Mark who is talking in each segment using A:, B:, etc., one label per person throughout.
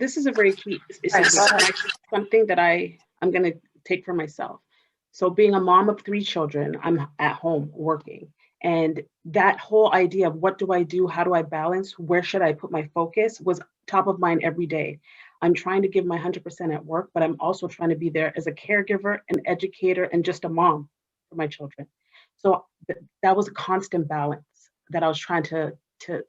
A: this is a very key, it's something that I'm going to take for myself. So being a mom of 3 children, I'm at home working. And that whole idea of what do I do? How do I balance? Where should I put my focus was top of mind every day. I'm trying to give my 100% at work, but I'm also trying to be there as a caregiver, an educator, and just a mom for my children. So that was a constant balance that I was trying to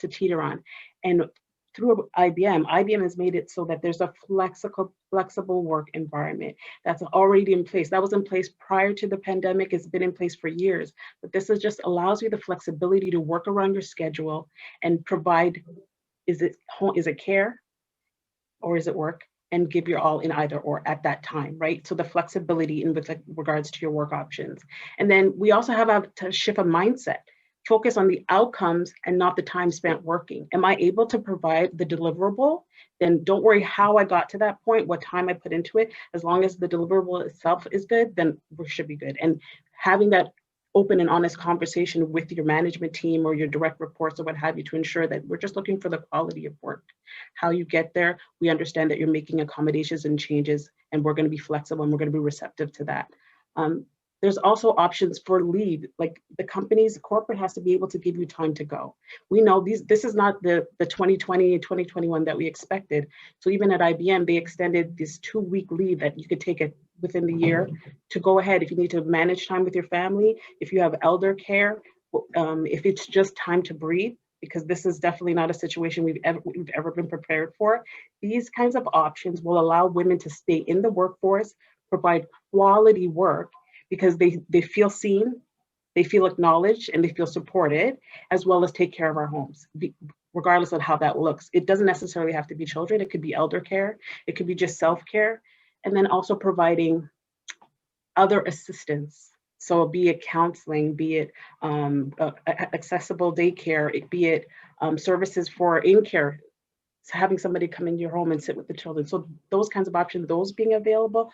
A: teeter on. And through IBM has made it so that there's a flexible work environment that's already in place. That was in place prior to the pandemic. It's been in place for years, but this is just allows you the flexibility to work around your schedule and provide, is it care or is it work? And give your all in either or at that time, right? So the flexibility in with regards to your work options. And then we also have to shift a mindset, focus on the outcomes and not the time spent working. Am I able to provide the deliverable? Then don't worry how I got to that point, what time I put into it. As long as the deliverable itself is good, then we should be good. And having that open and honest conversation with your management team or your direct reports or what have you to ensure that we're just looking for the quality of work. How you get there, we understand that you're making accommodations and changes, and we're going to be flexible and we're going to be receptive to that. There's also options for leave, like the corporate has to be able to give you time to go. We know this is not the 2020 and 2021 that we expected. So even at IBM, they extended this 2-week leave that you could take it within the year to go ahead if you need to manage time with your family, if you have elder care, if it's just time to breathe, because this is definitely not a situation we've ever been prepared for. These kinds of options will allow women to stay in the workforce, provide quality work, because they feel seen, they feel acknowledged, and they feel supported, as well as take care of our homes, regardless of how that looks. It doesn't necessarily have to be children. It could be elder care. It could be just self-care. And then also providing other assistance. So be it counseling, be it accessible daycare, be it services for in-care, so having somebody come into your home and sit with the children. So those kinds of options, those being available,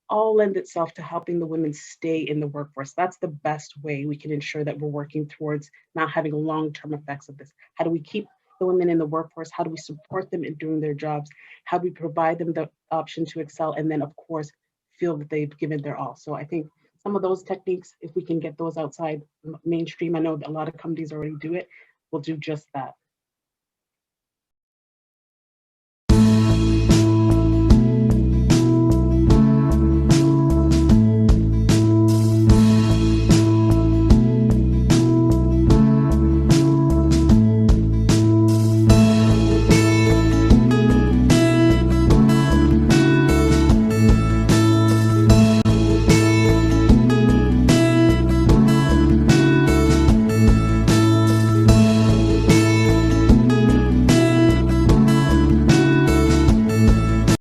A: all lend itself to helping the women stay in the workforce. That's the best way we can ensure that we're working towards not having long-term effects of this. How do we keep the women in the workforce? How do we support them in doing their jobs? How do we provide them the option to excel? And then of course, feel that they've given their all. So I think some of those techniques, if we can get those outside mainstream, I know a lot of companies already do it, will do just that.